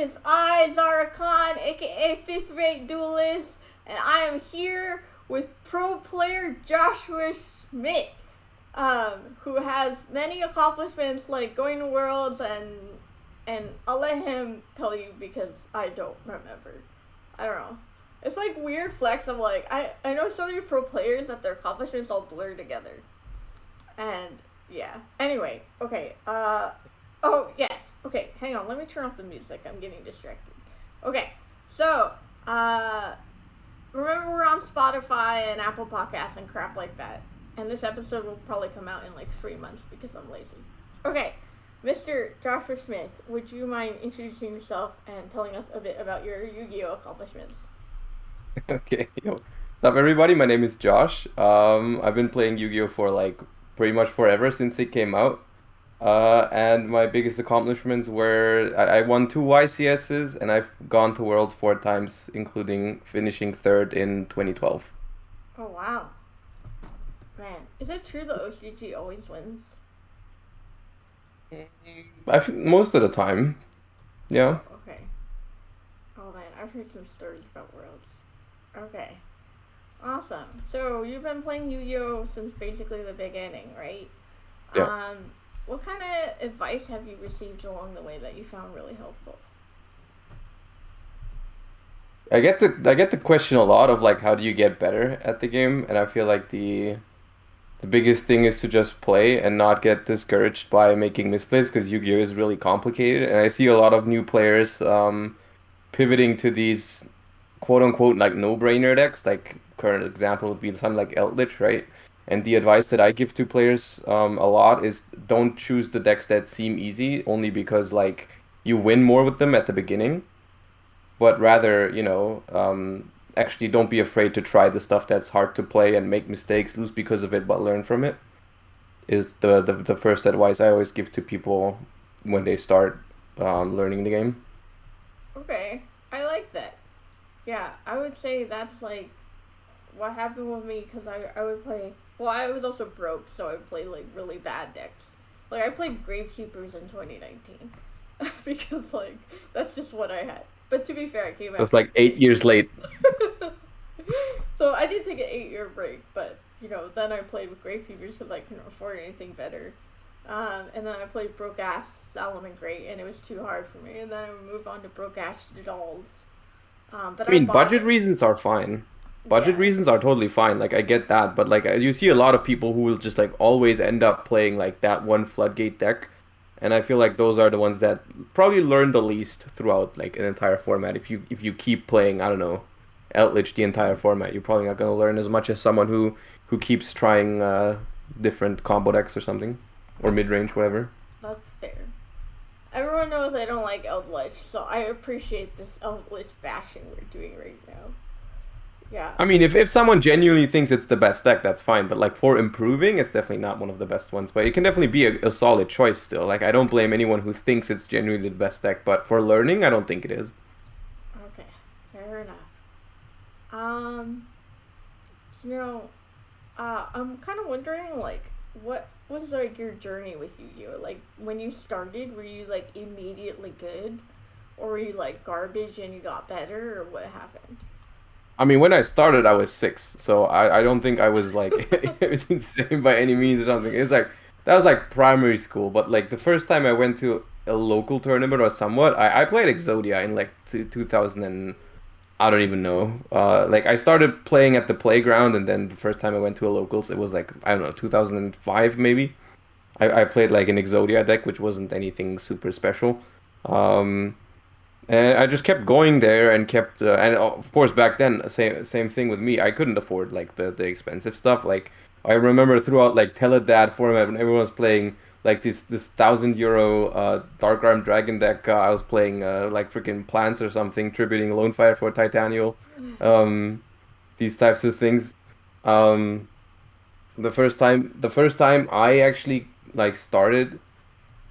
is I, Zara Khan, aka 5th Rate Duelist, and I am here with pro player Joshua Schmidt, who has many accomplishments like going to Worlds, and I'll let him tell you because I don't remember. I don't know. It's like weird flex of like, I know so many pro players that their accomplishments all blur together. And yeah. Anyway, okay. Oh, yes. Okay, hang on. Let me turn off the music. I'm getting distracted. Okay, so, remember we're on Spotify and Apple Podcasts and crap like that. And this episode will probably come out in like 3 months because I'm lazy. Okay, Mr. Joshua Smith, would you mind introducing yourself and telling us a bit about your Yu-Gi-Oh accomplishments? Okay, yo. What's up, everybody? My name is Josh. I've been playing Yu-Gi-Oh for like pretty much forever since it came out. And my biggest accomplishments were I won two YCSs and I've gone to Worlds four times, including finishing third in 2012. Oh, wow. Man, is it true the OCG always wins? Most of the time, yeah. Oh, okay. Oh, man, I've heard some stories about Worlds. Okay. Awesome. So, you've been playing Yu-Gi-Oh since basically the beginning, right? Yeah. Um, what kind of advice have you received along the way that you found really helpful? I get the question a lot of like how do you get better at the game, and I feel like the biggest thing is to just play and not get discouraged by making misplays because Yu-Gi-Oh is really complicated, and I see a lot of new players pivoting to these quote unquote like no-brainer decks. Like current example would be something like Eldritch, right? And the advice that I give to players a lot is don't choose the decks that seem easy only because like you win more with them at the beginning, but rather, actually don't be afraid to try the stuff that's hard to play and make mistakes, lose because of it, but learn from it. Is the first advice I always give to people when they start learning the game. Okay, I like that. Yeah, I would say that's like what happened with me because I would play. Well, I was also broke, so I would play like really bad decks. Like I played Gravekeepers in 2019 because like that's just what I had. But to be fair, I came It was after like 8 years late. so I did take an 8 year break, but then I played with Gravekeepers because I couldn't afford anything better. And then I played Broke Ass Salomon Great, and it was too hard for me. And then I moved on to Broke Ash Dolls. But I I mean, bought budget it. reasons are fine. Budget Yeah. reasons are totally fine. Like I get that, but like you see a lot of people who will just like always end up playing like that one floodgate deck, and I feel like those are the ones that probably learn the least throughout like an entire format. If you keep playing, I don't know, Outlich the entire format, you're probably not gonna learn as much as someone who keeps trying different combo decks or something, or mid range, whatever. That's fair. Everyone knows I don't like Eldritch, so I appreciate this Eldritch bashing we're doing right now. Yeah. I mean, if someone genuinely thinks it's the best deck, that's fine. But like for improving, it's definitely not one of the best ones. But it can definitely be a solid choice still. Like I don't blame anyone who thinks it's genuinely the best deck. But for learning, I don't think it is. Okay. Fair enough. Um, you know, I'm kind of wondering, like, what was like your journey with Yu-Gi-Oh? Like, when you started, were you like immediately good, or were you like garbage and you got better, or what happened? I mean, when I started, I was six, so I don't think I was like insane by any means or something. It's like that was like primary school. But like the first time I went to a local tournament or somewhat, I played Exodia in like 2000 and I don't even know. Like I started playing at the playground, and then the first time I went to a locals, it was like I don't know, 2005 maybe. I played like an Exodia deck, which wasn't anything super special. Um, and I just kept going there and kept, and of course back then, same thing with me. I couldn't afford like the expensive stuff. Like I remember throughout like Teledad format when everyone was playing like this €1,000 Dark Arm Dragon deck. I was playing like freaking Plants or something, tributing Lone Fire for Titanial. Um, these types of things. Um, the first time I actually like started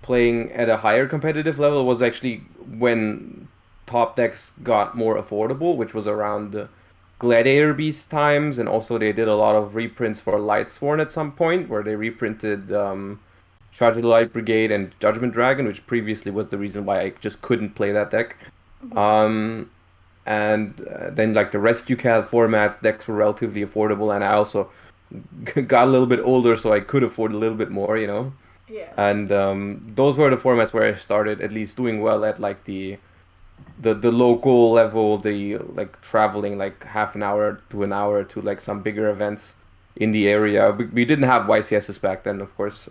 playing at a higher competitive level was actually when top decks got more affordable, which was around the Gladiator Beast times, and also they did a lot of reprints for Lightsworn at some point, where they reprinted Charge of the Light Brigade and Judgment Dragon, which previously was the reason why I just couldn't play that deck. Um, and then like the rescue cat formats, decks were relatively affordable, and I also got a little bit older, so I could afford a little bit more, you know. Yeah. And those were the formats where I started at least doing well at like the local level, the like traveling like half an hour to an hour to like some bigger events in the area. We didn't have YCSs back then, of course.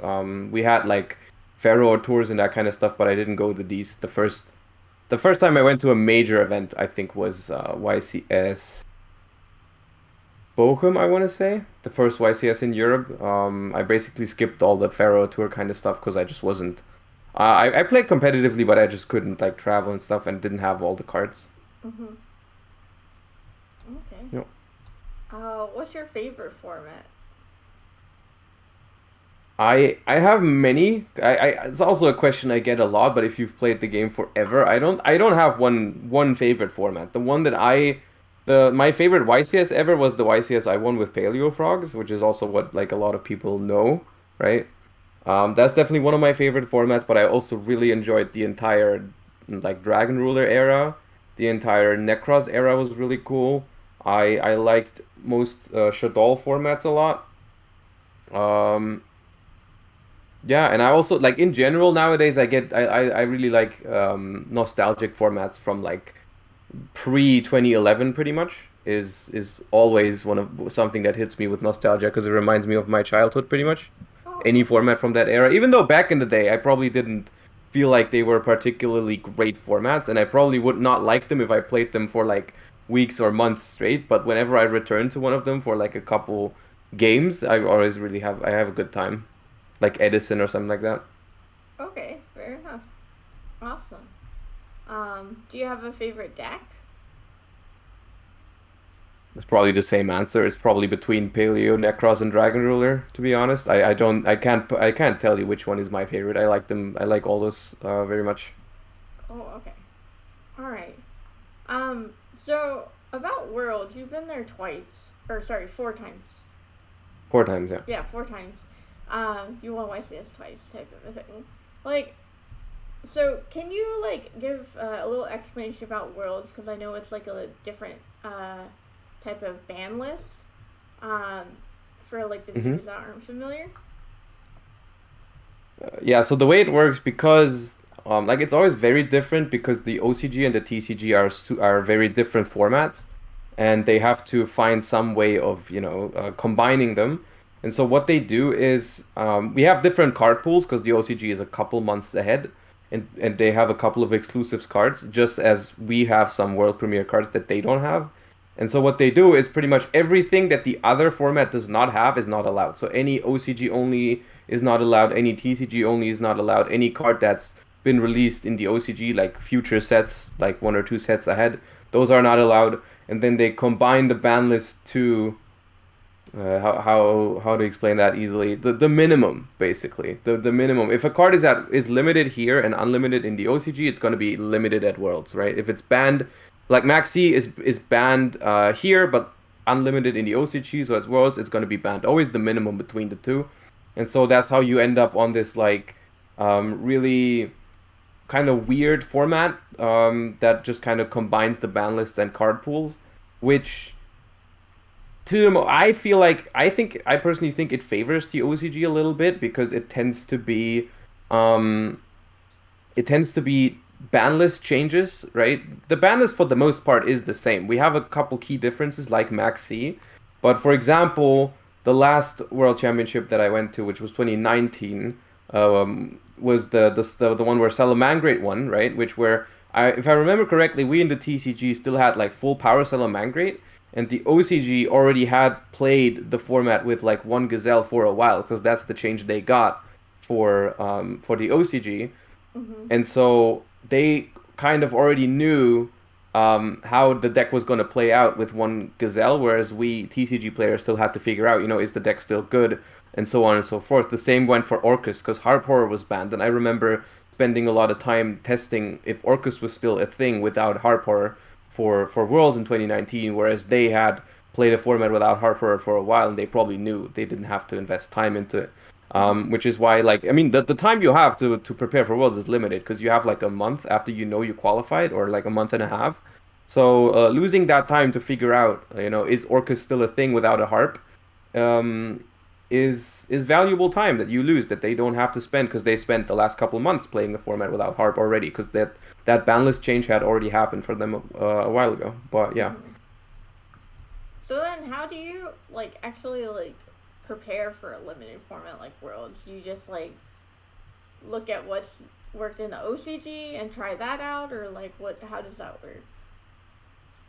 We had like Faro tours and that kind of stuff, but I didn't go to these. The first time I went to a major event, I think, was YCS Bochum, I want to say, the first YCS in Europe. I basically skipped all the Faro tour kind of stuff because I just wasn't. I played competitively, but I just couldn't like travel and stuff, and didn't have all the cards. Mm-hmm. Okay. You know, What's your favorite format? I have many. It's also a question I get a lot, but if you've played the game forever, I don't have one favorite format. The one that my favorite YCS ever was the YCS I won with Paleo Frogs, which is also what like a lot of people know, right? That's definitely one of my favorite formats, but I also really enjoyed the entire like Dragon Ruler era. The entire Necros era was really cool. I liked most Shaddoll formats a lot. Um, yeah, and I also like in general nowadays I really like nostalgic formats from like pre 2011 pretty much is always one of something that hits me with nostalgia because it reminds me of my childhood pretty much. Oh, Any okay. format from that era, even though back in the day I probably didn't feel like they were particularly great formats, and I probably would not like them if I played them for like weeks or months straight, but whenever I return to one of them for like a couple games, I have a good time. Like Edison or something like that. Okay, fair enough. Awesome. Do you have a favorite deck? It's probably the same answer. It's probably between Paleo, Necros, and Dragon Ruler, to be honest. I can't tell you which one is my favorite. I like them. I like all those very much. Oh, okay. All right. So about Worlds, you've been there twice, or sorry, 4 times. 4 times, yeah. Yeah, 4 times. You won YCS twice, type of a thing. Like, so can you like give a little explanation about Worlds? Because I know it's like a different type of ban list. Um, for like the hmm viewers that aren't familiar. Yeah, so the way it works, because like it's always very different because the OCG and the TCG are very different formats, and they have to find some way of combining them. And so what they do is we have different card pools because the OCG is a couple months ahead, and they have a couple of exclusives cards, just as we have some world premiere cards that they don't have. And so what they do is pretty much everything that the other format does not have is not allowed. So any OCG only is not allowed, any TCG only is not allowed, any card that's been released in the OCG, like future sets, like one or two sets ahead, those are not allowed. And then they combine the ban list to how to explain that easily? The minimum, basically. The minimum. If a card is limited here and unlimited in the OCG, it's going to be limited at Worlds, right? If it's banned, like Maxi is banned here, but unlimited in the OCG, so at Worlds it's going to be banned. Always the minimum between the two, and so that's how you end up on this like really kind of weird format that just kind of combines the ban lists and card pools, which I feel like I personally think it favors the OCG a little bit because um it tends to be ban list changes, right? The ban list for the most part is the same. We have a couple key differences like Max C, but for example, the last World Championship that I went to, which was 2019, was the one where Salamangreat won, right? Which where if I remember correctly, we in the TCG still had like full power Salamangreat, and the OCG already had played the format with like one Gazelle for a while because that's the change they got for the OCG, Mm-hmm. and so they kind of already knew how the deck was going to play out with one Gazelle, whereas we TCG players still had to figure out, is the deck still good, and so on and so forth. The same went for Orcus because Harp Horror was banned, and I remember spending a lot of time testing if Orcus was still a thing without Harp Horror for Worlds in 2019, whereas they had played a format without Harp Horror for a while, and they probably knew they didn't have to invest time into it. Which is why, like, I mean, the time you have to prepare for Worlds is limited because you have like a month after you know you qualified, or like a month and a half. So losing that time to figure out, is Orcus still a thing without a harp, um, is valuable time that you lose that they don't have to spend because they spent the last couple of months playing the format without harp already because that ban list change had already happened for them a while ago. But yeah. Mhm. So then, how do you like actually like prepare for a limited format like Worlds? You just like look at what's worked in the OCG and try that out, or like what? How does that work?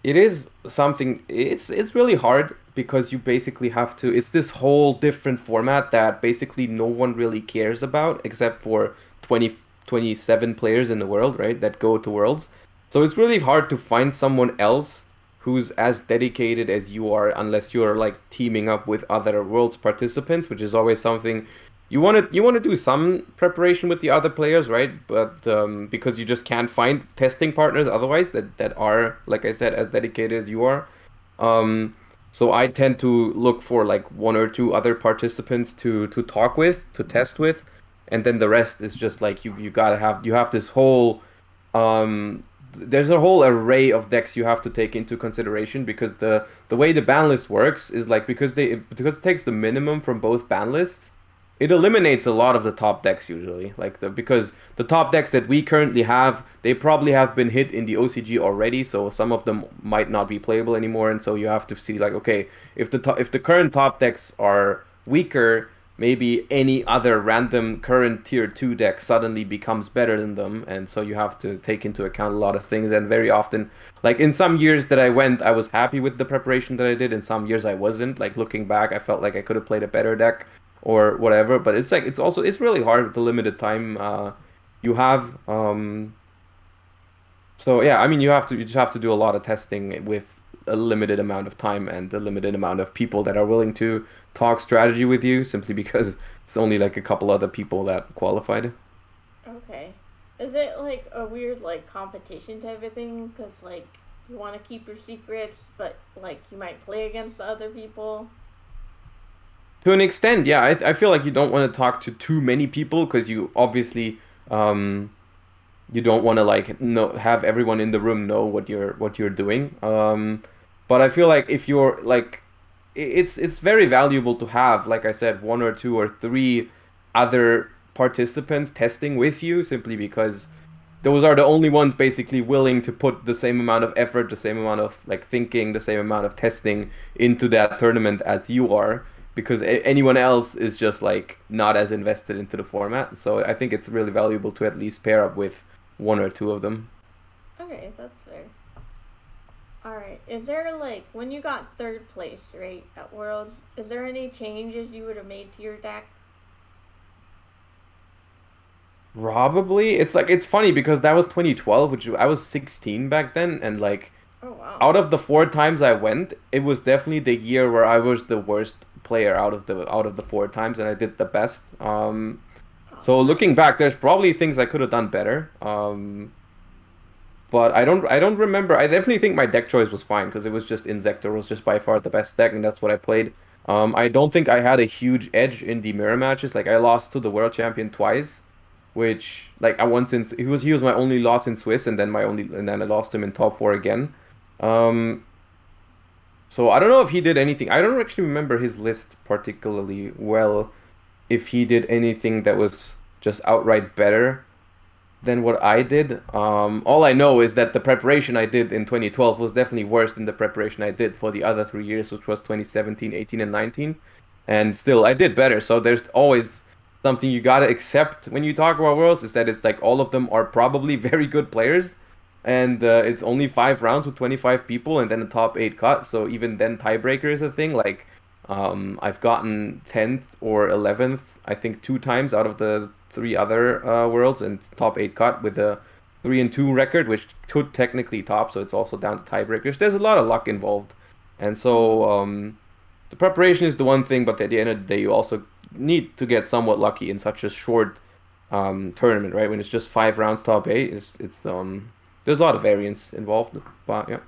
It is something. It's really hard because you basically have to. It's this whole different format that basically no one really cares about except for 27 players in the world, right? That go to Worlds. So it's really hard to find someone else who's as dedicated as you are, unless you're like teaming up with other Worlds participants, which is always something you want to do some preparation with the other players, right? But because you just can't find testing partners otherwise that are, like I said, as dedicated as you are. Um, so I tend to look for like one or two other participants to talk with, to test with, and then the rest is just like you have this whole there's a whole array of decks you have to take into consideration because the way the ban list works is like because it takes the minimum from both ban lists, it eliminates a lot of the top decks usually. Like because the top decks that we currently have, they probably have been hit in the OCG already, so some of them might not be playable anymore, and so you have to see like, okay, if the current top decks are weaker, maybe any other random current tier 2 deck suddenly becomes better than them, and so you have to take into account a lot of things. And very often, like in some years that I went, I was happy with the preparation that I did. In some years I wasn't. Like looking back, I felt like I could have played a better deck or whatever. But it's like it's really hard with the limited time you have. So yeah, I mean you just have to do a lot of testing with a limited amount of time and a limited amount of people that are willing to talk strategy with you, simply because it's only like a couple other people that qualified. Okay. Is it like a weird like competition type of thing? Because like you want to keep your secrets, but like you might play against the other people. To an extent, yeah, I feel like you don't want to talk to too many people because you obviously um you don't want to like have everyone in the room know what you're doing. But I feel like if you're like it's very valuable to have, like I said, one or two or three other participants testing with you, simply because those are the only ones basically willing to put the same amount of effort, the same amount of like thinking, the same amount of testing into that tournament as you are, because anyone else is just like not as invested into the format. So I think it's really valuable to at least pair up with one or two of them. Okay, that's fair. All right. Is there like when you got third place right at Worlds? Is there any changes you would have made to your deck? Probably. It's funny because that was 2012, which I was 16 back then, and like Oh wow. out of the four times I went, it was definitely the year where I was the worst player out of the four times, and I did the best. Oh So looking nice. back, there's probably things I could have done better. But I don't remember. I definitely think my deck choice was fine because it was just Inzektor was just by far the best deck, and that's what I played. I don't think I had a huge edge in the mirror matches. Like I lost to the world champion twice, which like I once in he was my only loss in Swiss, and then I lost him in top four again. Um, so I don't know if he did anything. I don't actually remember his list particularly well. If he did anything that was just outright better than what I did. All I know is that the preparation I did in 2012 was definitely worse than the preparation I did for the other 3 years, which was 2017, 18, and 19. And still, I did better. So there's always something you gotta accept when you talk about Worlds, is that it's like all of them are probably very good players. And it's only 5 rounds with 25 people and then a top 8 cut. So even then, tiebreaker is a thing. Like, I've gotten 10th or 11th, I think, two times out of the three other worlds, and top 8 cut with a 3-2 record, which could technically top. So it's also down to tiebreakers. There's a lot of luck involved. And so Mhm. the preparation is the one thing, but at the end of the day, you also need to get somewhat lucky in such a short tournament, right? When it's just 5 rounds, top 8, it's there's a lot of variance involved, but yeah.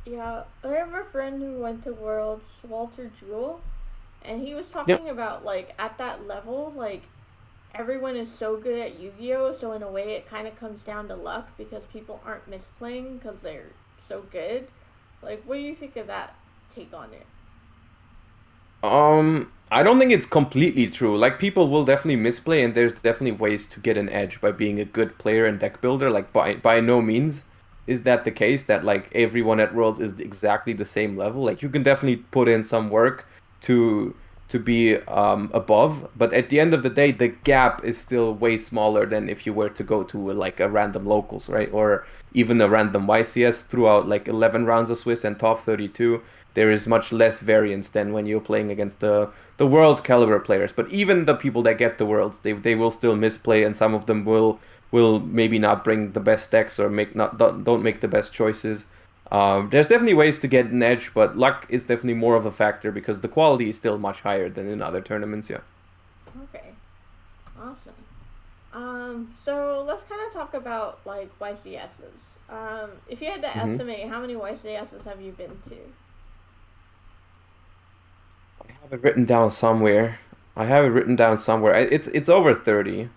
Yeah, I have a friend who went to Worlds, Walter Jewell. and he was Yep. talking about like at that level, like everyone is so good at Yu-Gi-Oh, so in a way it kind of comes down to luck because people aren't misplaying because they're so good. Like, what do you think of that take on it? I don't think it's completely true. Like people will definitely misplay, and there's definitely ways to get an edge by being a good player and deck builder. Like by no means is that the case that like everyone at Worlds is exactly the same level. Like you can definitely put in some work to to be above, but at the end of the day, the gap is still way smaller than if you were to go to like a random locals, right? Or even a random YCS throughout like 11 rounds of Swiss and top 32. There is much less variance than when you're playing against the world's caliber players. But even the people that get the worlds, they will still misplay, and some of them will maybe not bring the best decks or make not don't make the best choices. There's definitely ways to get an edge, but luck is definitely more of a factor because the quality is still much higher than in other tournaments. Yeah. Okay, awesome. So let's kind of talk about like YCSs. If you had to hmm estimate, how many YCSs have you been to? I have it written down somewhere. I have it written down somewhere. It's over 30,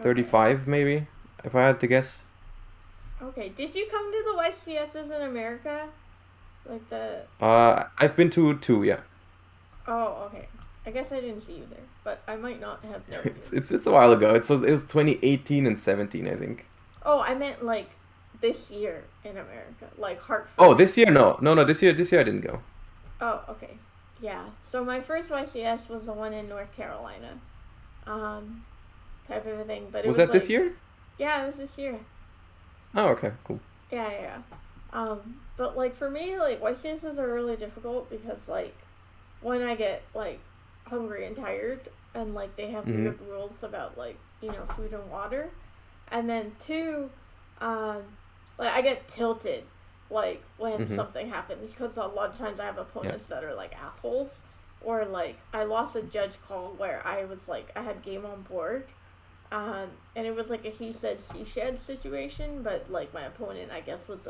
Okay. 35 maybe, if I had to guess. Okay. Did you come to the YCSs in America? Like the. I've been to two, yeah. Oh, okay. I guess I didn't see you there, but I might not have known you. It's a while ago. It was 2018 and 17, I think. Oh, I meant like this year in America, like Oh, Hartford. this year no. No, no, this year I didn't go. Oh, okay. Yeah. So my first YCS was the one in North Carolina, um, type of a thing. But it Was was that this like, year? yeah, it was this year. Oh, okay, cool. Yeah, yeah, yeah. But like for me, like YCSs are really difficult because like when I get like hungry and tired, and like they have hmm weird rules about like food and water, and then two, um, like I get tilted like when hmm something happens because a lot of times I have Yeah. opponents that are like assholes, or like I lost a judge call where I was like I had game on board, and it was like a he said she said situation, but like my opponent I guess was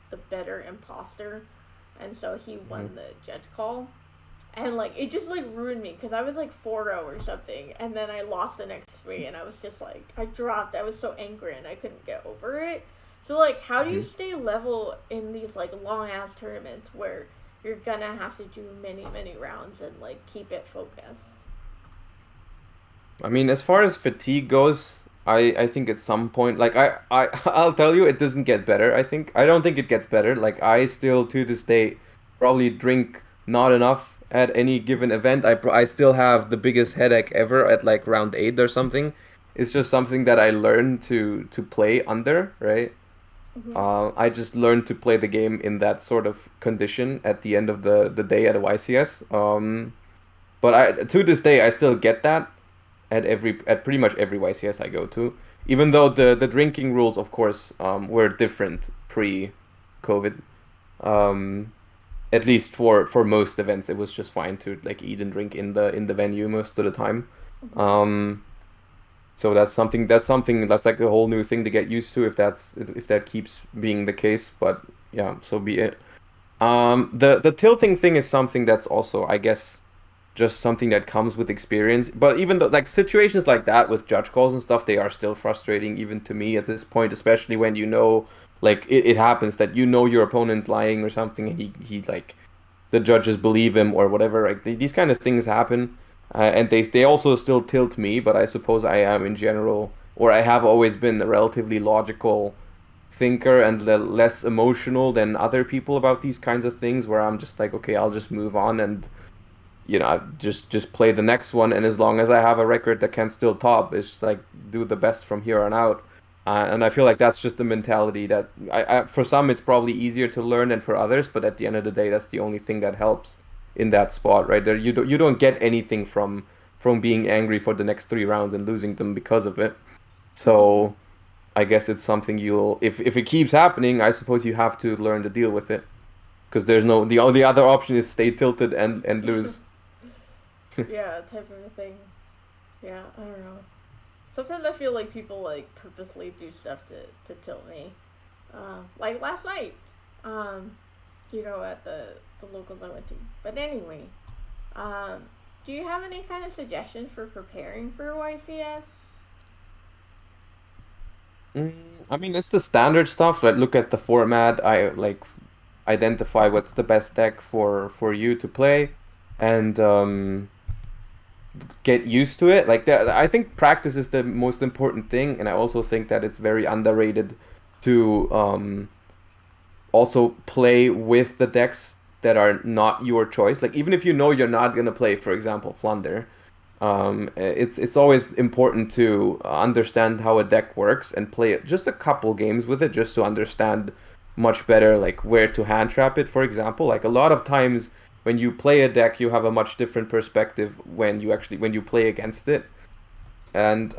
the better imposter, and so he hmm won the judge call, and like it just like ruined me because I was like 4-0 or something, and then I lost the next three, and I was just like I dropped. I was so angry and I couldn't get over it. So like, how do you hmm stay level in these like long ass tournaments where you're gonna have to do many rounds and like keep it focused? I mean, as far as fatigue goes, I think at some point, like I'll tell you, it doesn't get better. I don't think it gets better. Like I still to this day probably drink not enough at any given event. I still have the biggest headache ever at like round 8 or something. It's just something that I learned to play under, right? Mm-hmm. I just learned to play the game in that sort of condition at the end of the day at a YCS. But I to this day I still get that at pretty much every YCS I go to. Even though the drinking rules, of course, were different pre-COVID. Um, at least for most events, it was just fine to like eat and drink in the venue most of the time. Mm-hmm. Um, so that's like a whole new thing to get used to if that keeps being the case. But yeah, so be it. The tilting thing is something that's also, I guess, just something that comes with experience. But even though like situations like that with judge calls and stuff, they are still frustrating even to me at this point, especially when you know like it happens that you know your opponent's lying or something and he like the judges believe him or whatever. Like these kind of things happen, and they also still tilt me. But I suppose I am in general, or I have always been a relatively logical thinker and less emotional than other people about these kinds of things. Where I'm just like, okay, I'll just move on and just play the next one. And as long as I have a record that can still top, it's just like do the best from here on out. And I feel like that's just the mentality that for some it's probably easier to learn than for others, but at the end of the day, that's the only thing that helps in that spot, right there. You don't get anything from being angry for the next 3 rounds and losing them because of it. Mm-hmm. So I guess it's something you'll if it keeps happening, I suppose you have to learn to deal with it because there's no the other option is stay tilted and lose. Yeah, type of a thing. Yeah, I don't know. Sometimes I feel like people like purposely do stuff to tilt me. Like last night, um, at the locals I went to. But anyway, um, Do you have any kind of suggestions for preparing for YCS? Mm, I mean, it's the standard stuff. Like, look at the format. I like identify what's the best deck for you to play, and get used to it. Like, I think practice is the most important thing, and I also think that it's very underrated to also play with the decks that are not your choice. Like, even if you know you're not gonna play, for example, Flunder, it's always important to understand how a deck works and play it just a couple games with it just to understand much better like where to hand trap it, for example. Like a lot of times when you play a deck, you have a much different perspective when you play against it. And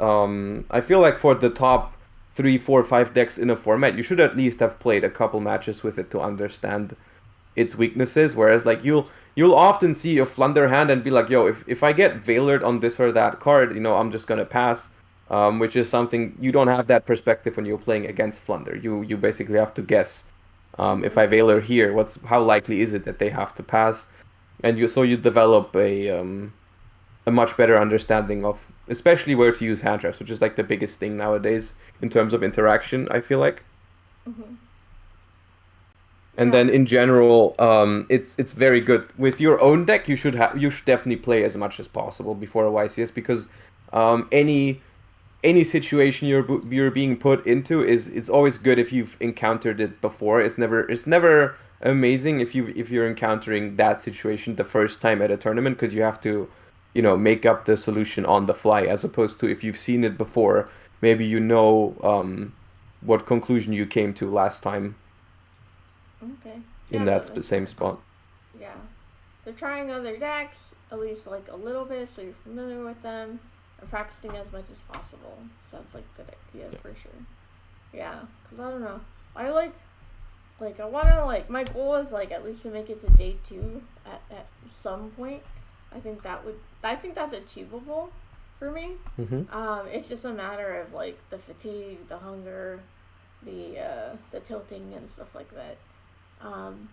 I feel like for the top three, four, five decks in a format, you should at least have played a couple matches with it to understand its weaknesses. Whereas like you'll often see a Flunder hand and be like, yo, if I get Veilered on this or that card, I'm just gonna pass. Which is something you don't have that perspective when you're playing against Flunder. You basically have to guess. If I Veiler here, how likely is it that they have to pass? And you develop a much better understanding of especially where to use hand traps, which is like the biggest thing nowadays in terms of interaction, I feel like. Mm-hmm. And Yeah. then in general, it's very good with your own deck. You should definitely play as much as possible before a YCS because any situation you're being put into is it's always good if you've encountered it before. It's never amazing if you're encountering that situation the first time at a tournament because you have to, make up the solution on the fly as opposed to if you've seen it before, maybe what conclusion you came to last time Okay. in Yeah, that that makes same sense. spot. Yeah. They're trying other decks, at least like a little bit, so you're familiar with them, and practicing as much as possible. Sounds like a good idea Yeah. for sure. Yeah, because I don't know. I I want to, my goal is, at least to make it to day two at some point. I think that's achievable for me. Mm-hmm. It's just a matter of, the fatigue, the hunger, the tilting and stuff like that. Um,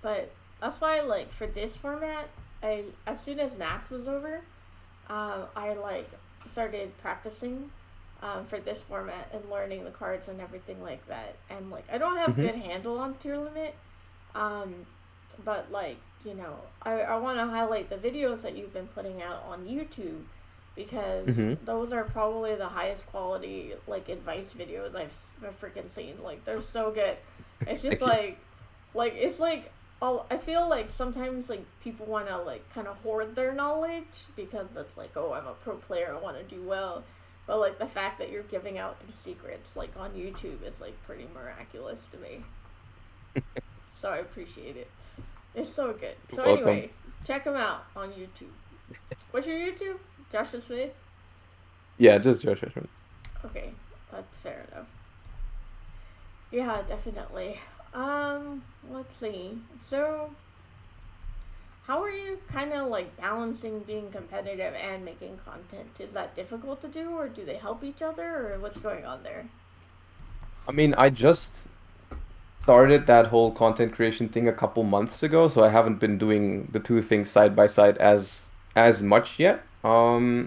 but that's why, for this format, as soon as Nax was over, I started practicing for this format and learning the cards and everything like that. And I don't have Mm-hmm. good handle on tier limit, um, but I want to highlight the videos that you've been putting out on YouTube because Mm-hmm. those are probably the highest quality advice videos I've freaking seen. They're so good. It's just Thank you. it's I feel like sometimes people want to kind of hoard their knowledge because it's oh, I'm a pro player, I want to do well. But the fact that you're giving out these secrets on YouTube is pretty miraculous to me. So I appreciate it. It's so good. So Welcome. anyway, check him out on YouTube. What's your YouTube? Joshua Schmidt? Yeah, just Joshua Schmidt. Okay, that's fair enough. Yeah, definitely. Let's see. So, how are you kind of balancing being competitive and making content? Is that difficult to do, or do they help each other, or what's going on there? I mean, I just started that whole content creation thing a couple months ago, so I haven't been doing the two things side by side as much yet. Mm-hmm.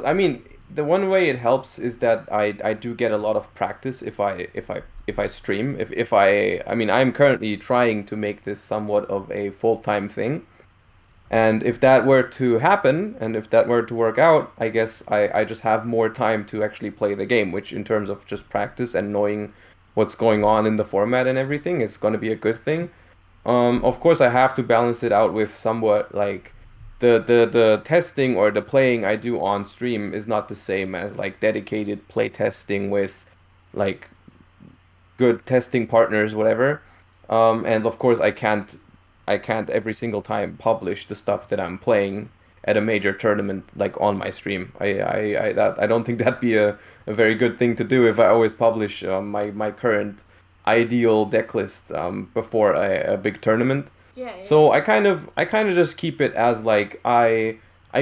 I mean, the one way it helps is that I do get a lot of practice if I stream. If I mean, I'm currently trying to make this somewhat of a full-time thing. And if that were to happen, and if that were to work out, I guess I just have more time to actually play the game, which in terms of just practice and knowing what's going on in the format and everything is going to be a good thing. Of course, I have to balance it out with somewhat like the testing or the playing I do on stream is not the same as like dedicated play testing with like good testing partners, whatever. And of course, I can't every single time publish the stuff that I'm playing at a major tournament like on my stream. I don't think that'd be a very good thing to do if I always publish my current ideal deck list before a big tournament. Yeah, yeah. So I kind of just keep it as like I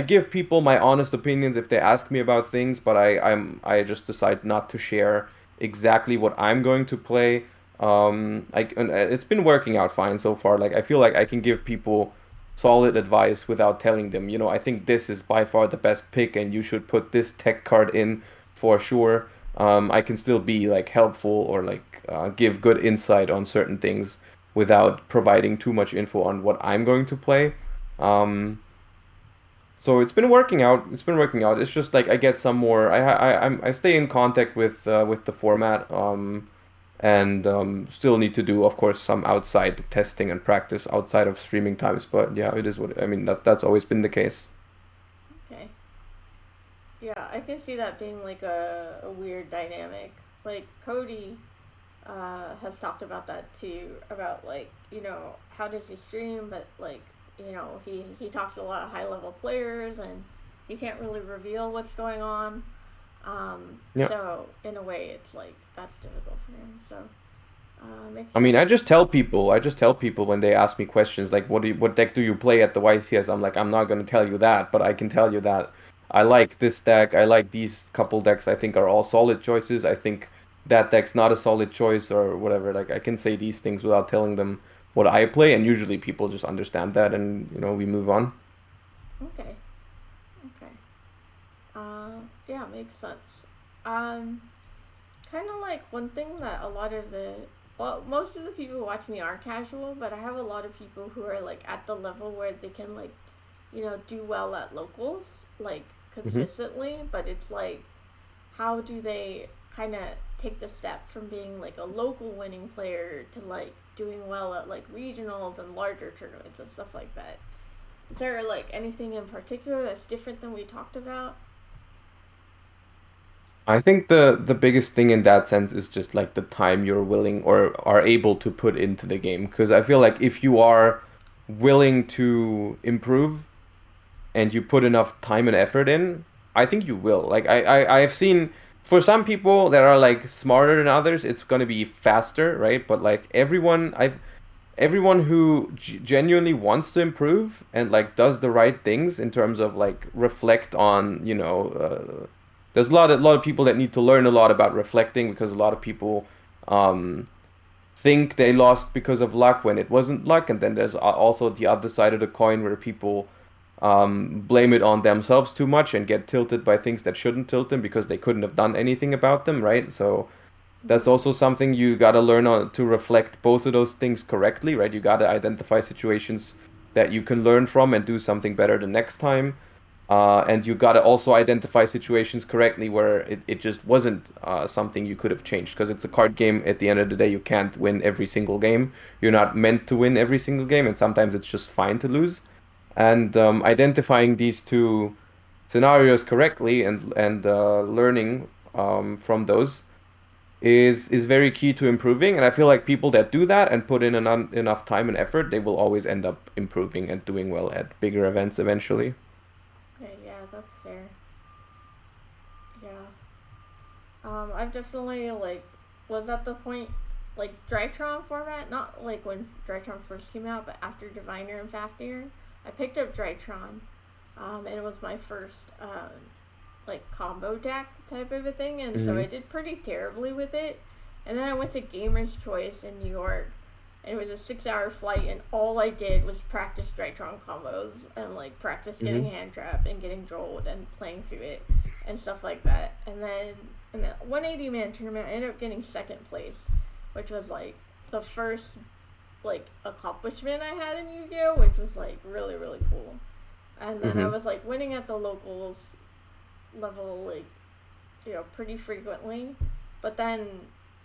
give people my honest opinions if they ask me about things, but I just decide not to share exactly what I'm going to play. It's been working out fine so far. Like I feel like I can give people solid advice without telling them, I think this is by far the best pick and you should put this tech card in for sure. I can still be like helpful or like give good insight on certain things without providing too much info on what I'm going to play. Um, so it's been working out. It's been working out. It's just like I get some more. I stay in contact with the format. And still need to do, of course, some outside testing and practice outside of streaming times. But yeah, it is what I mean. That's always been the case. Okay. Yeah, I can see that being like a weird dynamic. Like Cody has talked about that too. About like how does he stream, but like he talks to a lot of high level players and he can't really reveal what's going on. Yeah. So in a way, it's like that's difficult for him. So makes I mean, sense. I just tell people when they ask me questions like, what deck do you play at the YCS? I'm like, I'm not gonna tell you that, but I can tell you that I like this deck. I like these couple decks. I think are all solid choices. I think that deck's not a solid choice or whatever. Like I can say these things without telling them what I play, and usually people just understand that, and we move on. Okay. Okay. Yeah, makes sense. Um, Kind of like one thing that a lot of most of the people who watch me are casual, but I have a lot of people who are like at the level where they can like, do well at locals, like Hmm. consistently, but it's like, how do they kind of take the step from being like a local winning player to like doing well at like regionals and larger tournaments and stuff like that? Is there like anything in particular that's different than we talked about? I think the biggest thing in that sense is just like the time you're willing or are able to put into the game. Because I feel like if you are willing to improve and you put enough time and effort in, I think you will. Like I have seen for some people that are like smarter than others, it's gonna be faster, right? But like everyone who genuinely wants to improve and like does the right things in terms of like reflect on, there's a lot of people that need to learn a lot about reflecting because a lot of people um think they lost because of luck when it wasn't luck, and then there's also the other side of the coin where people blame it on themselves too much and get tilted by things that shouldn't tilt them because they couldn't have done anything about them, right? So that's Mm-hmm. also something you gotta learn on to reflect both of those things correctly, right? You gotta identify situations that you can learn from and do something better the next time. And you gotta also identify situations correctly where it just wasn't something you could have changed because it's a card game. At the end of the day, you can't win every single game. You're not meant to win every single game, and sometimes it's just fine to lose. And identifying these two scenarios correctly and learning from those is very key to improving. And I feel like people that do that and put in enough time and effort, they will always end up improving and doing well at bigger events eventually. Okay, yeah, that's fair. Yeah. I've definitely like was at the point like Drytron format, not like when Drytron first came out, but after Diviner and Fafnir, I picked up Drytron, and it was my first like combo deck type of a thing, and so I Hmm. did pretty terribly with it. And then I went to Gamer's Choice in New York, and it was a 6 hour flight, and all I did was practice Drytron combos and like practice getting Hmm. hand trap and getting drolled and playing through it and stuff like that. And then in the 180 man tournament, I ended up getting second place, which was like the first like accomplishment I had in Yugioh, which was like really really cool. And then I Hmm. was like winning at the locals level like pretty frequently, but then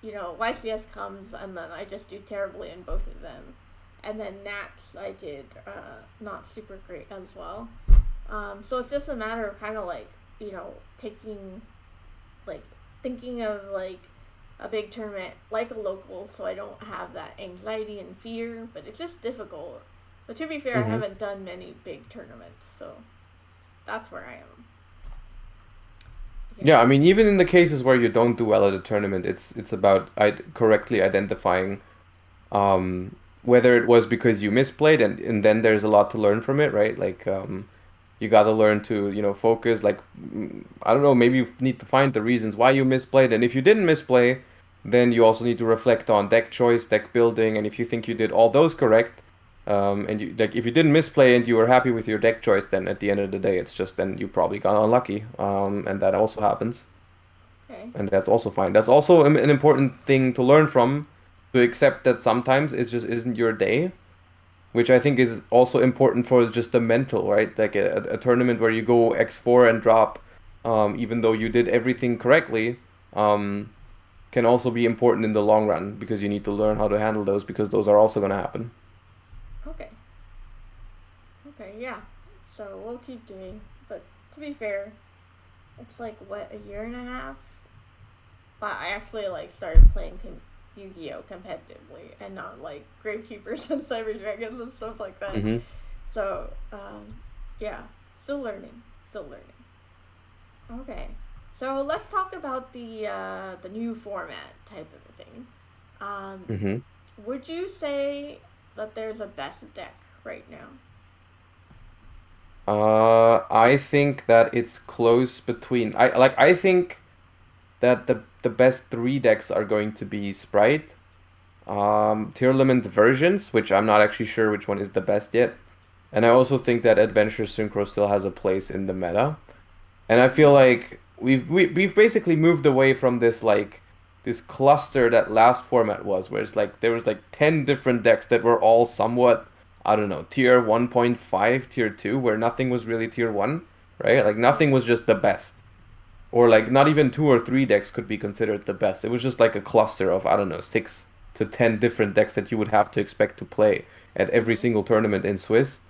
YCS comes and then I just do terribly in both of them, and then Nats I did not super great as well. So it's just a matter of kind of like taking like thinking of like a big tournament like a local, so I don't have that anxiety and fear. But it's just difficult. But to be fair, I Hmm. haven't done many big tournaments, so that's where I am. Yeah. Yeah, I mean, even in the cases where you don't do well at a tournament, it's about correctly identifying whether it was because you misplayed, and then there's a lot to learn from it, right? Like you got to learn to, focus. Like I don't know, maybe you need to find the reasons why you misplayed, and if you didn't misplay, then you also need to reflect on deck choice, deck building, and if you think you did all those correct, And you like if you didn't misplay and you were happy with your deck choice, then at the end of the day, it's just then you probably got unlucky. And that also happens, Okay. and that's also fine. That's also an important thing to learn from, to accept that sometimes it just isn't your day, which I think is also important for just the mental, right? Like a tournament where you go X4 and drop, even though you did everything correctly, um, can also be important in the long run because you need to learn how to handle those because those are also going to happen. Okay. Okay. Yeah. So we'll keep doing. But to be fair, it's like what, a year and a half. I actually like started playing Yu-Gi-Oh competitively and not like Gravekeepers and Cyber Dragons and stuff like that. Hmm. So yeah, still learning. Still learning. Okay. So let's talk about the new format type of a thing. Um, Hmm. would you say that there's a best deck right now? I think that it's close between. I think that the best three decks are going to be Sprite, Tearlament versions, which I'm not actually sure which one is the best yet. And I also think that Adventure Synchro still has a place in the meta. And I feel like we've basically moved away from this cluster that last format was, where it's like there was like 10 different decks that were all somewhat, I don't know, tier 1.5, tier 2, where nothing was really tier 1, right? Like nothing Okay. was just the best. Or like not even two or three decks could be considered the best. It was just like a cluster of, I don't know, 6 to 10 different decks that you would have to expect to play at every Mhm. single tournament in Swiss.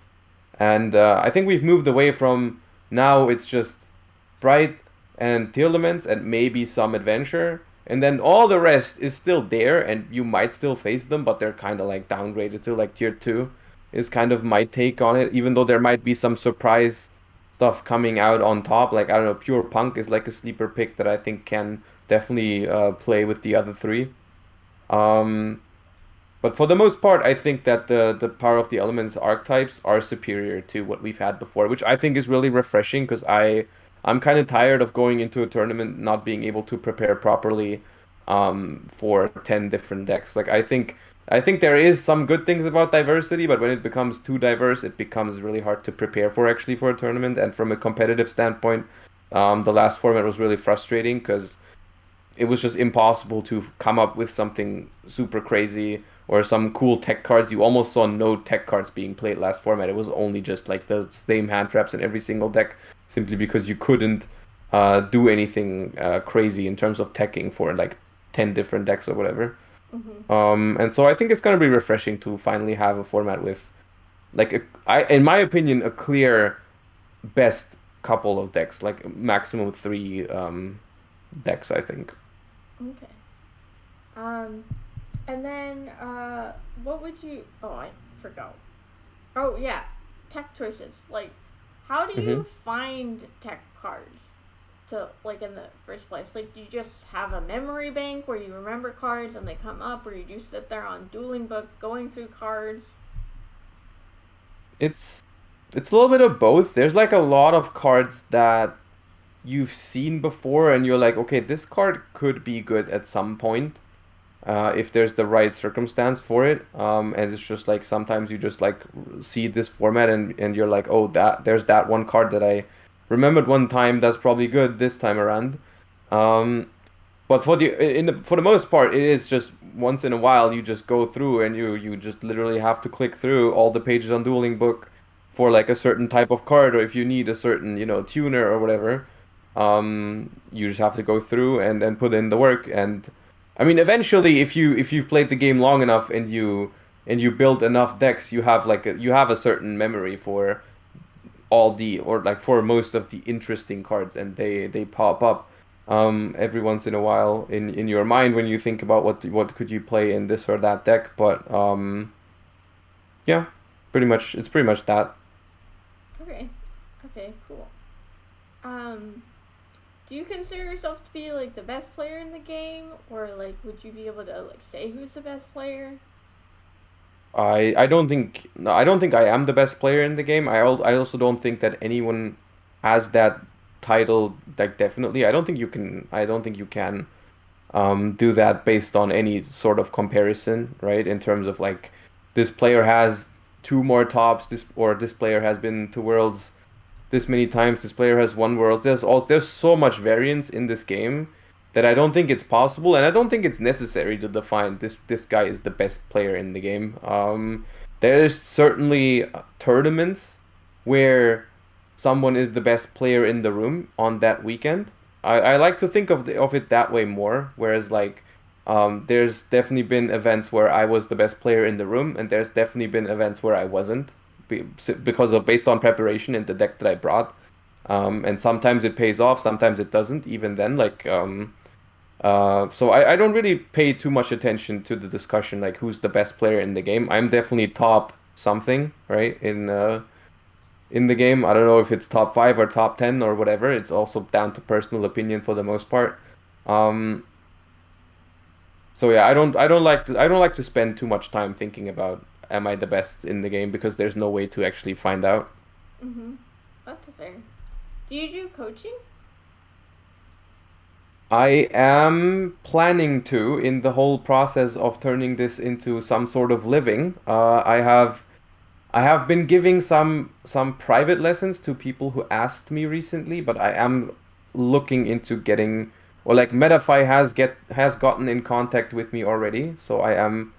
And I think we've moved away from now it's just Sprite and Tearlaments and maybe some Adventure. And then all the rest is still there and you might still face them, but they're kind of like downgraded to like tier 2 is kind of my take on it, even though there might be some surprise stuff coming out on top. Like, I don't know, Pure Punk is like a sleeper pick that I think can definitely play with the other three. Um, but for the most part, I think that the Power of the Elements archetypes are superior to what we've had before, which I think is really refreshing because I'm kind of tired of going into a tournament not being able to prepare properly for 10 different decks. Like I think there is some good things about diversity, but when it becomes too diverse, it becomes really hard to prepare for actually for a tournament. And from a competitive standpoint, the last format was really frustrating because it was just impossible to come up with something super crazy or some cool tech cards. You almost saw no tech cards being played last format. It was only just like the same hand traps in every single deck, simply because you couldn't do anything crazy in terms of teching for like 10 different decks or whatever. Mhm. And so I think it's gonna be refreshing to finally have a format with like in my opinion, a clear best couple of decks, like maximum three decks, I think. Okay. Um, and then what would you? Oh, I forgot. Oh yeah, tech choices. Like, how do Hmm. you find tech cards to like in the first place? Like, do you just have a memory bank where you remember cards and they come up, or you do sit there on Dueling Book going through cards? It's it's a little bit of both. There's like a lot of cards that you've seen before and you're like, okay, this card could be good at some point, if there's the right circumstance for it. And it's just like sometimes you just like see this format and you're like, oh, that there's that one card that I remembered one time that's probably good this time around. Um, but for the most part, it is just once in a while you just go through and you just literally have to click through all the pages on Dueling Book for like a certain type of card, or if you need a certain, tuner or whatever, you just have to go through and put in the work. And I mean, eventually, if you've played the game long enough and you build enough decks, you have a certain memory for all the or like for most of the interesting cards, and they pop up every once in a while in your mind when you think about what could you play in this or that deck. But yeah, it's pretty much that. Okay. Okay. Cool. Um, do you consider yourself to be like the best player in the game, or like would you be able to like say who's the best player? I don't think no, I don't think I am the best player in the game. I also don't think that anyone has that title. Like definitely, I don't think you can do that based on any sort of comparison, right? In terms of like this player has two more tops. This player has been to Worlds this many times. This player has won Worlds. There's so much variance in this game that I don't think it's possible, and I don't think it's necessary to define this guy is the best player in the game. There's certainly tournaments where someone is the best player in the room on that weekend. I like to think of it that way more. Whereas like there's definitely been events where I was the best player in the room, and there's definitely been events where I wasn't because of based on preparation and the deck that I brought. And sometimes it pays off, sometimes it doesn't. Even then, so I don't really pay too much attention to the discussion like who's the best player in the game. I'm definitely top something, right? In the game. I don't know if it's top 5 or top 10 or whatever. It's also down to personal opinion for the most part. Um, so yeah, I don't like to spend too much time thinking about am I the best in the game because there's no way to actually find out. Mhm. That's fair. Do you do coaching? I am planning to in the whole process of turning this into some sort of living. I have been giving some private lessons to people who asked me recently, but I am looking into getting or like Metafy has gotten in contact with me already, so I am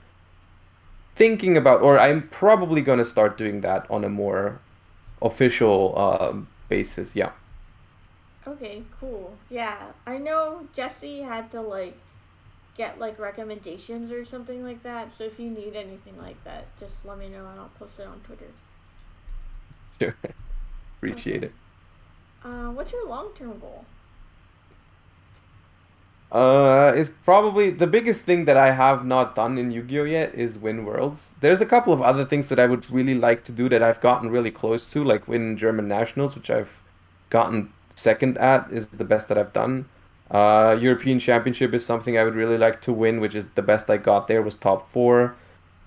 thinking about or I'm probably gonna start doing that on a more official basis. Yeah. Okay, cool. Yeah, I know Jesse had to get recommendations or something like that. So if you need anything like that, just let me know and I'll post it on Twitter. Sure. Appreciate Okay. it. What's your long-term goal? It's probably the biggest thing that I have not done in Yu-Gi-Oh yet is win worlds. There's a couple of other things that I would really like to do that I've gotten really close to, like win German nationals, which I've gotten second at, is the best that I've done. European Championship is something I would really like to win, which is the best I got there was top 4.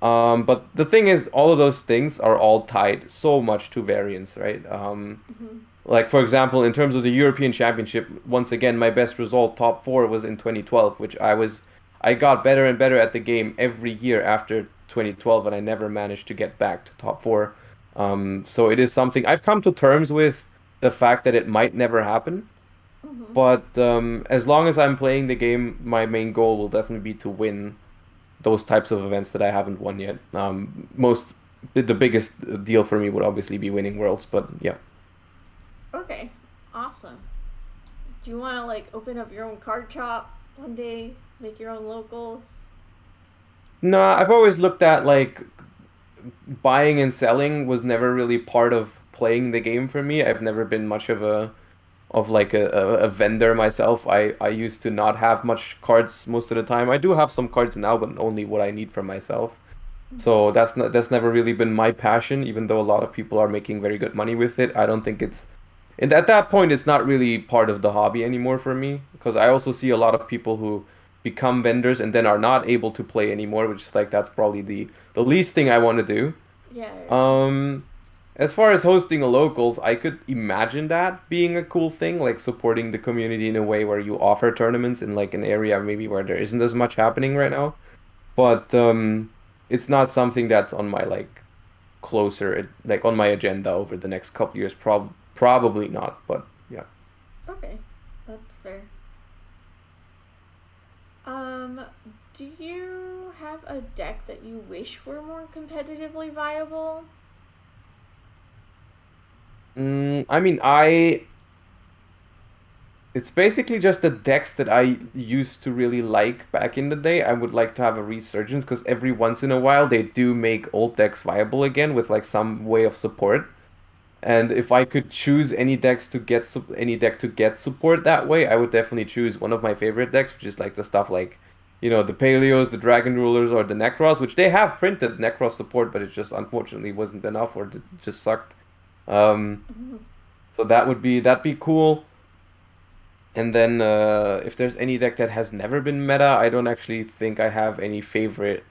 But the thing is, all of those things are all tied so much to variance, right? Mhm. Like for example, in terms of the European Championship, once again, my best result, top 4, was in 2012, which I got better and better at the game every year after 2012, and I never managed to get back to top 4. So it is something I've come to terms with the fact that it might never happen. Mhm. But as long as I'm playing the game, my main goal will definitely be to win those types of events that I haven't won yet. The biggest deal for me would obviously be winning worlds, but yeah. Okay. Awesome. Do you want to open up your own card shop one day? Make your own locals? No, I've always looked at like buying and selling was never really part of playing the game for me. I've never been much of like a vendor myself. I used to not have much cards most of the time. I do have some cards now, but only what I need for myself. Mhm. So that's never really been my passion, even though a lot of people are making very good money with it. I don't think and at that point it's not really part of the hobby anymore for me because I also see a lot of people who become vendors and then are not able to play anymore, which is like that's probably the least thing I want to do. Yeah, yeah. Um, as far as hosting a locals, I could imagine that being a cool thing, like supporting the community in a way where you offer tournaments in like an area maybe where there isn't as much happening right now. But it's not something that's on my like closer like on my agenda over the next couple years. Probably not, but yeah. Okay. That's fair. Um, do you have a deck that you wish were more competitively viable? I mean, it's basically just the decks that I used to really like back in the day. I would like to have a resurgence because every once in a while they do make old decks viable again with like some way of support. And if I could choose any deck to get support that way, I would definitely choose one of my favorite decks, which is like the stuff like, the Paleos, the Dragon Rulers, or the Necros, which they have printed Necros support, but it just unfortunately wasn't enough or it just sucked. Um, Mhm. so that'd be cool. And then if there's any deck that has never been meta, I don't actually think I have any favorite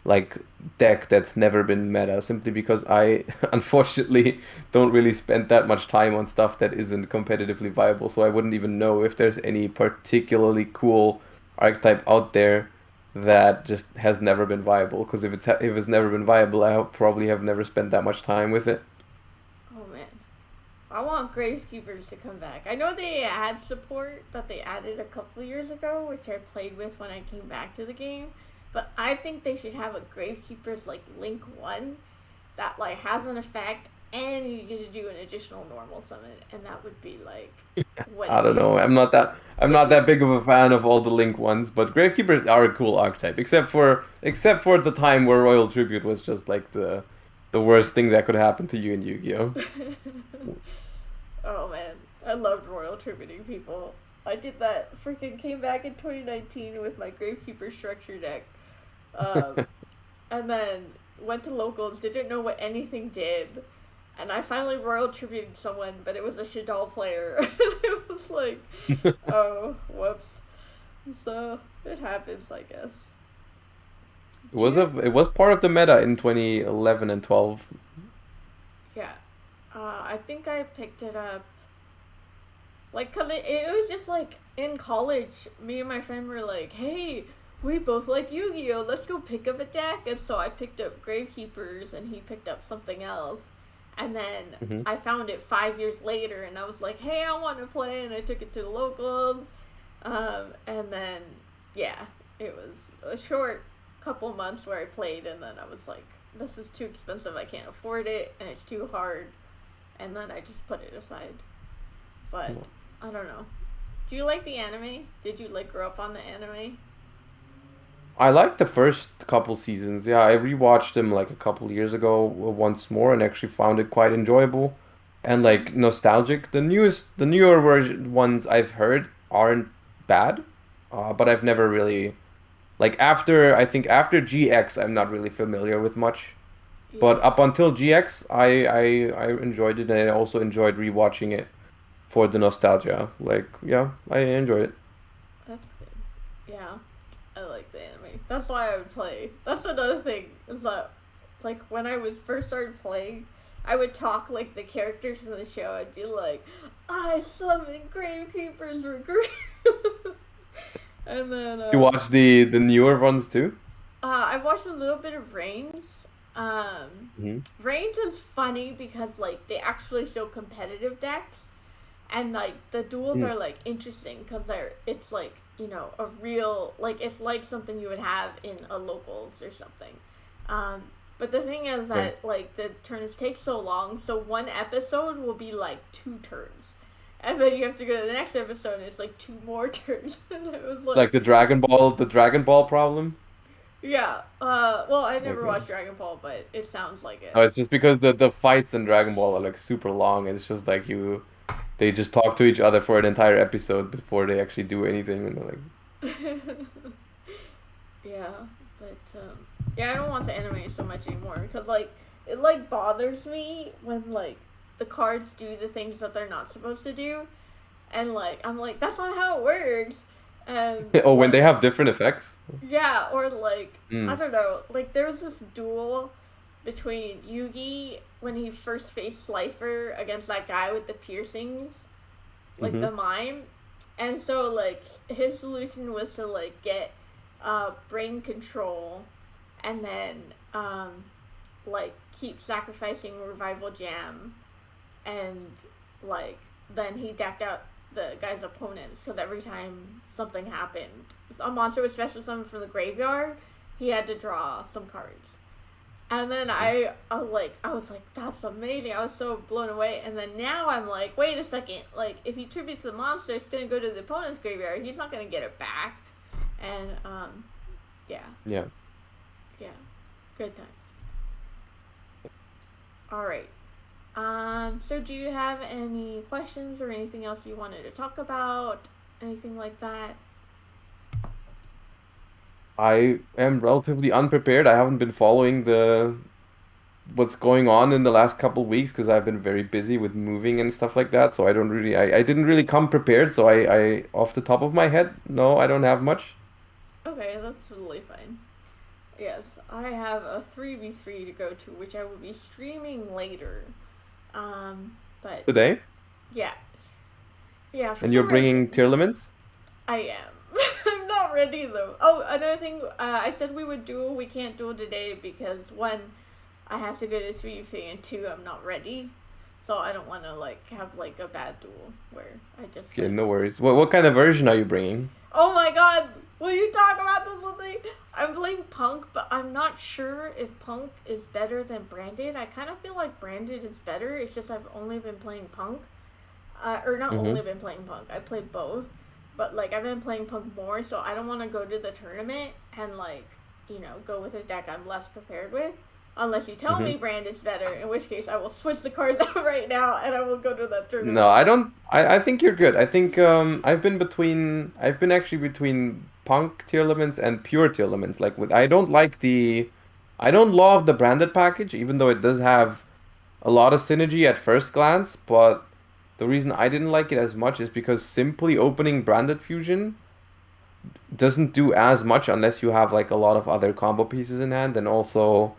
like deck that's never been meta simply because I unfortunately don't really spend that much time on stuff that isn't competitively viable, so I wouldn't even know if there's any particularly cool archetype out there that just has never been viable. Because if it's never been viable, probably have never spent that much time with it. Oh man. I want Gravekeepers to come back. I know they had support that they added a couple years ago, which I played with when I came back to the game. But I think they should have a Gravekeepers like Link 1 that like has an effect and you get to do an additional normal summon and that would be like what I don't it know. I'm not that big of a fan of all the Link ones, but Gravekeepers are a cool archetype, except for the time where Royal Tribute was just like the worst thing that could happen to you in Yu-Gi-Oh. is. Oh man, I loved royal tributing people. I did that. Freaking came back in 2019 with my Gravekeeper structure deck, and then went to locals. Didn't know what anything did, and I finally royal tributed someone, but it was a Shadal player. It was like, oh, whoops. So it happens, I guess. It was part of the meta in 2011 and 12. Yeah, I think I picked it up. Like, cause it was just like in college, me and my friend were like, hey, we both like Yu-Gi-Oh! Let's go pick up a deck. And so I picked up Gravekeepers and he picked up something else. And then Hmm. I found it 5 years later and I was like, hey, I want to play. And I took it to the locals. And then, yeah, it was a short couple months where I played. And then I was like, this is too expensive. I can't afford it. And it's too hard. And then I just put it aside. But I don't know. Do you like the anime? Did you like grow up on the anime? I liked the first couple seasons. Yeah, I rewatched them like a couple years ago once more and actually found it quite enjoyable and Mm-hmm. like nostalgic. The newer version ones I've heard aren't bad, but I've never really like I think after GX, I'm not really familiar with much. Yeah, But up until GX, I enjoyed it and I also enjoyed rewatching it for the nostalgia. Like, yeah, I enjoy it. that's good. Yeah, I like the anime. That's why I would play. That's another thing is that, like, when I was first started playing, I would talk like the characters in the show. I'd be like, I summoned Gravekeepers for Grave. And then You watch the newer ones too? I watched a little bit of Reigns. Um, Hmm. Reigns is funny because like they actually show competitive decks, and like the duels are like interesting because it's like a real like it's like something you would have in a locals or something. Um, but the thing is Okay. that like the turns take so long, so one episode will be like 2 turns. And then you have to go to the next episode, and it's like two more turns. And it was like, Like the Dragon Ball problem. yeah. Well, I never Okay. watched Dragon Ball, but it sounds like it. No, it's just because the fights in Dragon Ball are like super long. It's just like they just talk to each other for an entire episode before they actually do anything, and they're like, Yeah, but yeah, I don't watch anime so much anymore because like it like bothers me when like the cards do the things that they're not supposed to do, and like I'm like that's not how it works, and oh, when they like have different effects. yeah, or like I Mm. don't know, like there was this duel between Yugi when he first faced Slifer against that guy with the piercings, like Hmm. the mime, and so like his solution was to like get brain control and then like keep sacrificing revival jam and like then he decked out the guy's opponents because every time something happened a monster was special summoned from the graveyard he had to draw some cards and then I was like that's amazing. I was so blown away. And then now I'm like, wait a second. Like if he tributes the monster, it's gonna go to the opponent's graveyard. He's not gonna get it back. And yeah, Yeah. yeah, good time. All right. So do you have any questions or anything else you wanted to talk about? Anything like that? I am relatively unprepared. I haven't been following the what's going on in the last couple weeks because I've been very busy with moving and stuff like that. So I didn't really come prepared. So I off the top of my head, no, I don't have much Okay, that's totally fine. Yes, I have a 3v3 to go to, which I will be streaming later. But today. yeah, yeah, for And you're some bringing reason tier limits? I am. I'm not ready though. Oh, another thing, I said we would duel. We can't duel today because one, I have to go to 3v3, and two, I'm not ready. So I don't want to like have like a bad duel where I just Okay, like, no worries. What kind of version are you bringing? oh my god, will you talk about this whole thing? I'm playing Punk, but I'm not sure if Punk is better than Branded. I kind of feel like Branded is better. It's just I've only been playing Punk. Or not Mm-hmm. only been playing Punk. I played both. But, like, I've been playing Punk more, so I don't want to go to the tournament and, like, go with a deck I'm less prepared with. Unless you tell Mm-hmm. me Branded's better, in which case I will switch the cards out right now and I will go to that No, tournament. I don't. I think you're good. I think I've been actually between punk tier elements and pure tier elements. Like with I don't love the branded package, even though it does have a lot of synergy at first glance. But the reason I didn't like it as much is because simply opening branded fusion doesn't do as much unless you have like a lot of other combo pieces in hand. And also,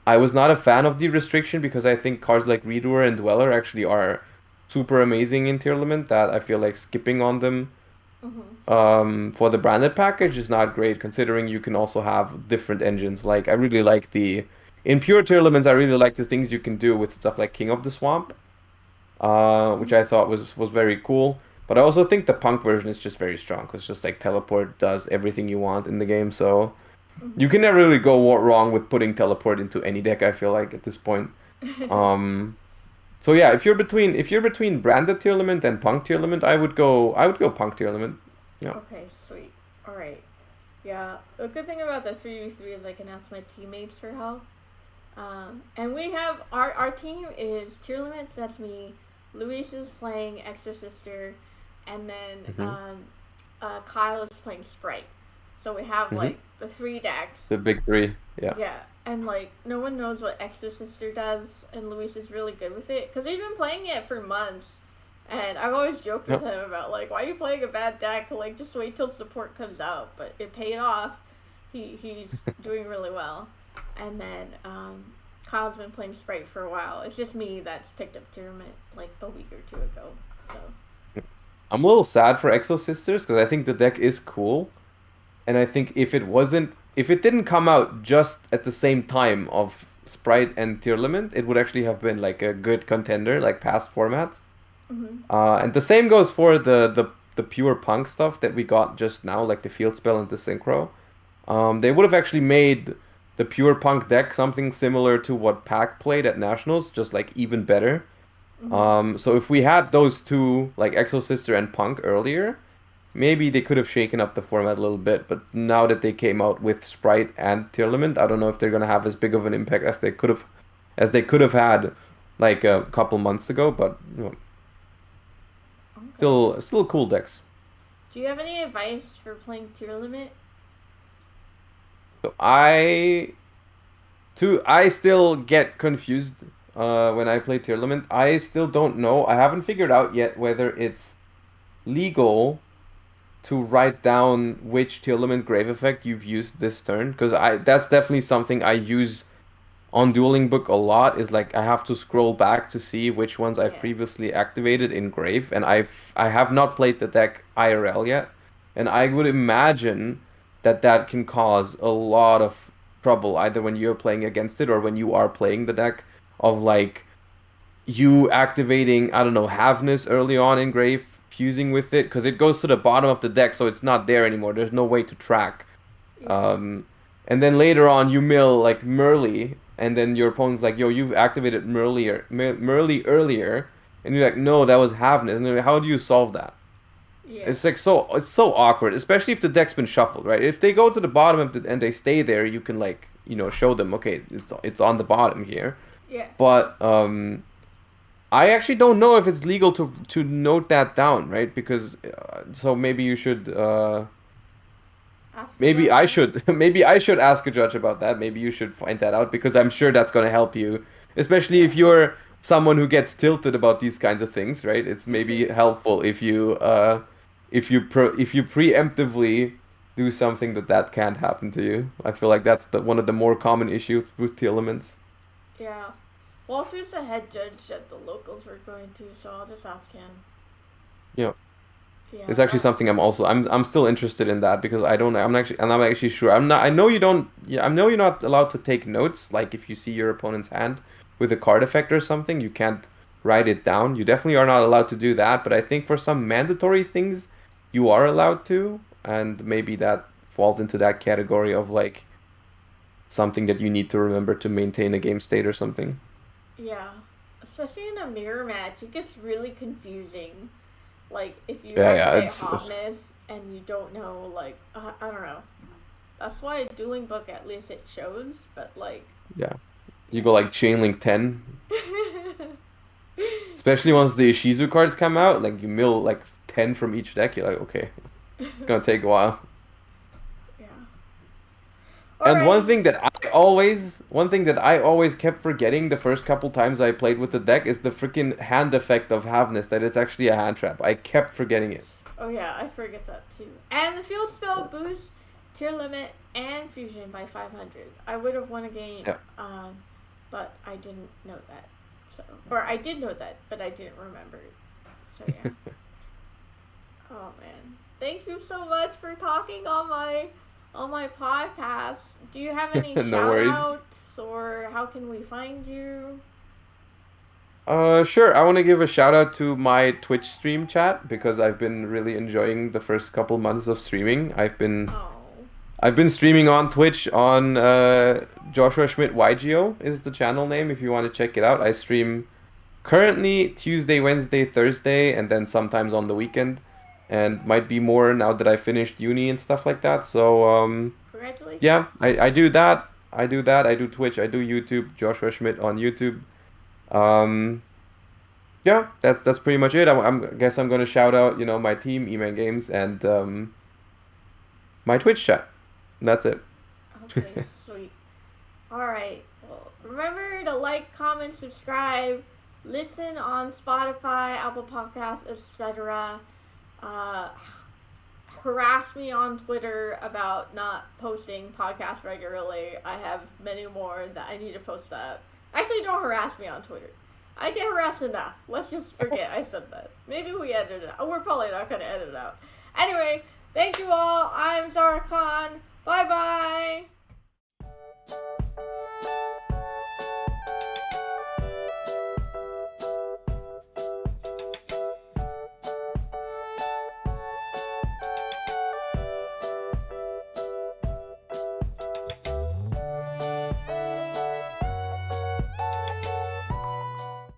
I was not a fan of the restriction because I think cards like Redoer and Dweller actually are super amazing in tier limit that I feel like skipping on them Mm-hmm. for the branded package is not great considering you can also have different engines. Like I really like the in pure tier limits, I really like the things you can do with stuff like King of the Swamp, which I thought was very cool. But I also think the punk version is just very strong because just like teleport does everything you want in the game. So you can never really go wrong with putting teleport into any deck. I feel like at this point. Mm-hmm. Um, so yeah, if you're between branded tier element and punk tier element, I would go punk tier element. Yeah. Okay, sweet. Alright. Yeah, the good thing about the 3v3 is I can ask my teammates for help. And we have our team is tier limits. That's me. Luis is playing Exorcister, and then hmm Kyle is playing Sprite. So we have hmm like the three decks. The big three. Yeah. Yeah, and like no one knows what Exorcister does, and Luis is really good with it because he's been playing it for months. And I've always joked with Yep. him about like, why are you playing a bad deck? Like, just wait till support comes out. But it paid off. He's doing really well. And then Kyle's been playing Sprite for a while. It's just me that's picked up Tournament like a week or two ago. So I'm a little sad for Exo Sisters because I think the deck is cool, and I think if it didn't come out just at the same time of Sprite and Tier Limit, it would actually have been like a good contender, like past formats. hmm And the same goes for the pure punk stuff that we got just now, like the field spell and the synchro. They would have actually made the pure punk deck something similar to what Pack played at Nationals, just like even better. hmm So if we had those two, like Exo Sister and Punk earlier, maybe they could have shaken up the format a little bit. But now that they came out with Sprite and Tearlament, I don't know if they're gonna have as big of an impact as they could have had like a couple months ago. But Okay. still cool decks. Do you have any advice for playing Tier Limit? So I still get confused when I play Tearlament. I still don't know. I haven't figured out yet whether it's legal to write down which Tearlament Grave Effect you've used this turn, because I that's definitely something I use on Dueling Book a lot. Is like I have to scroll back to see which ones I've Yeah. previously activated in Grave, and I have not played the deck IRL yet, and I would imagine that that can cause a lot of trouble either when you're playing against it or when you are playing the deck of like you activating, I don't know, Havness early on in Grave, fusing with it, because it goes to the bottom of the deck, so it's not there anymore. There's no way to track. Yeah. Um, and then later on, you mill like Merly, and then your opponent's like, yo, you've activated Merly earlier. And you're like, no, that was Havness. And they're like, how do you solve that? Yeah. It's like it's so awkward, especially if the deck's been shuffled, right? If they go to the bottom of and they stay there, you can like, show them, okay, it's on the bottom here. Yeah. But I actually don't know if it's legal to note that down, right? Because so maybe you should Ask a maybe judge. I should maybe I should ask a judge about that. Maybe you should find that out because I'm sure that's going to help you, especially Yeah. if you're someone who gets tilted about these kinds of things, right? It's maybe helpful if you preemptively do something that can't happen to you. I feel like that's the one of the more common issues with the elements. Yeah. Walter's the head judge at the locals we're going to, so I'll just ask him. Yeah. Yeah. It's actually something I'm still interested in that because I'm not actually sure. I know you don't yeah, I know you're not allowed to take notes, like if you see your opponent's hand with a card effect or something, you can't write it down. You definitely are not allowed to do that, but I think for some mandatory things you are allowed to, and maybe that falls into that category of like something that you need to remember to maintain a game state or something. Yeah. Especially in a mirror match, it gets really confusing. Like, if you Yeah, yeah, activate it's Hotness and you don't know, like, I don't know. That's why a dueling book, at least it shows, but, like, yeah. You go yeah. like chain link 10. Especially once the Ishizu cards come out, like you mill like 10 from each deck, you're like, okay, it's gonna take a while. Yeah. And Alright. one thing that I always kept forgetting the first couple times I played with the deck is the freaking hand effect of Havness, that it's actually a hand trap. I kept forgetting it. Oh, yeah, I forget that too. And the field spell boosts tier limit and fusion by 500. I would have won a game, Yeah. but I didn't know that. So, or I did know that, but I didn't remember it. So, yeah. Oh, man. Thank you so much for talking on my podcast. Do you have any No shout worries. outs or how can we find you? Sure. I want to give a shout out to my Twitch stream chat because I've been really enjoying the first couple months of streaming. Oh. I've been streaming on Twitch on Joshua Schmidt Yugioh is the channel name if you want to check it out. I stream currently Tuesday, Wednesday, Thursday, and then sometimes on the weekend, and might be more now that I finished uni and stuff like that. So Congratulations. yeah, I do that. I do that. I do Twitch. I do YouTube. Joshua Schmidt on YouTube. Um, yeah, that's pretty much it. Guess I'm gonna shout out my team, E-Man Games, and my Twitch chat. That's it. Okay, sweet. Alright. Well, remember to like, comment, subscribe, listen on Spotify, Apple Podcasts, etc. Uh, harass me on Twitter about not posting podcasts regularly. I have many more that I need to post that. Actually, don't harass me on Twitter. I get harassed enough. Let's just forget I said that. Maybe we edit it out. We're probably not going to edit it out. Anyway, thank you all. I'm Zara Khan.